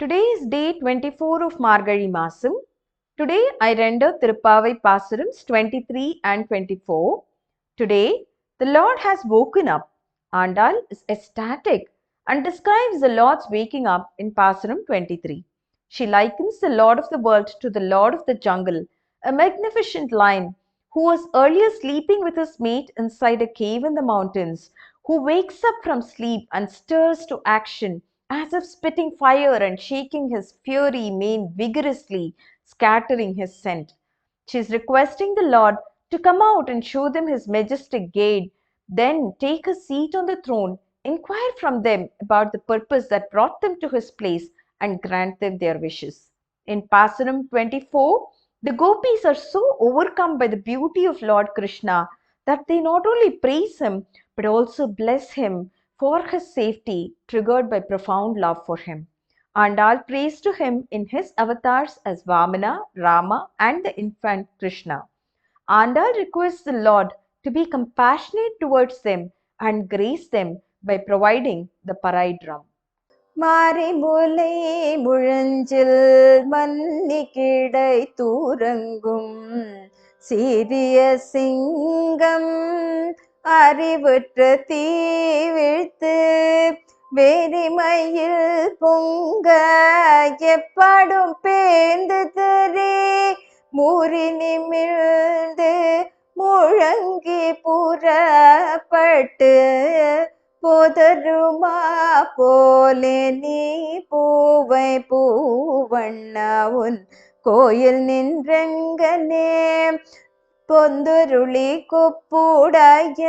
Today is day 24 of Margazhi Masam. Today I render Tirupavai Pasarams 23 and 24. Today the Lord has woken up. Andal is ecstatic and describes the Lord's waking up in Pasaram 23. She likens the Lord of the world to the Lord of the jungle, a magnificent lion who was earlier sleeping with his mate inside a cave in the mountains, who wakes up from sleep and stirs to action as if spitting fire and shaking his fiery mane vigorously, scattering his scent. She is requesting the Lord to come out and show them his majestic gait, then take a seat on the throne, inquire from them about the purpose that brought them to his place, and grant them their wishes. In Pasaram 24, the gopis are so overcome by the beauty of Lord Krishna that they not only praise him but also bless him for his safety, triggered by profound love for him. Andal prays to him in his avatars as Vamana, Rama, and the infant Krishna. Andal requests the Lord to be compassionate towards them and grace them by providing the parai drum. மாரிமுலை முழஞ்சில் மன்னி கிடை தூரங்கும் சீரிய சிங்கம் அறிவுற்ற தீவிழ்த்து வேரிமையில் பொங்க எப்பாடும் பேந்து தெரி மூறி நிமிழ்ந்து முழங்கி புறப்பட்டு போதருமா போலே நீ பூவை பூவண்ணா உன் கோயில் நின்றெங்கனே பொந்துருளி கொப்புடைய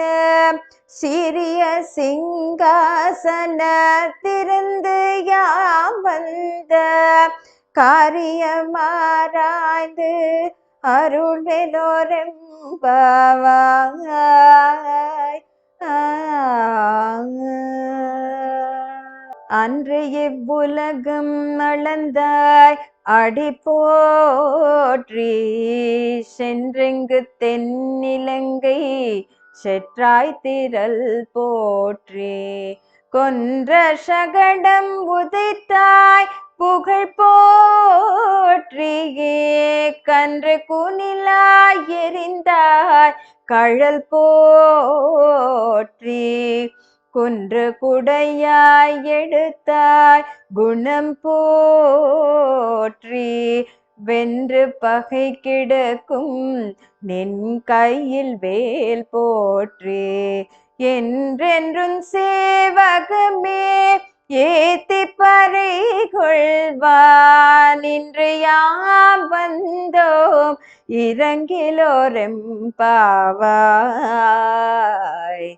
சிறிய சிங்காசனத்திருந்து யாம் வந்த காரியமாராய்ந்து அருள்வெலோரெம்பாவாய். அன்று இவ்வுலகம் அளந்தாய் அடி போற்றி சென்றெங்கு தென்னிலங்கை செற்றாய் திரள் போற்றி கொன்ற சகடம் உதைத்தாய் புகழ் போற்றியே கன்று குனிலாய் எறிந்தாய் கழல் போற்றி குன்று குடையாய் எடுத்தாய் குணம் போற்றி வென்று பகை கிடக்கும் நின் கையில் வேல் போற்றி என்றென்றும் சேவகமே ஏத்தி பறை கொள்வான் இன்று யாம் வந்தோம் இறங்கிலோரெம்பாவாய்.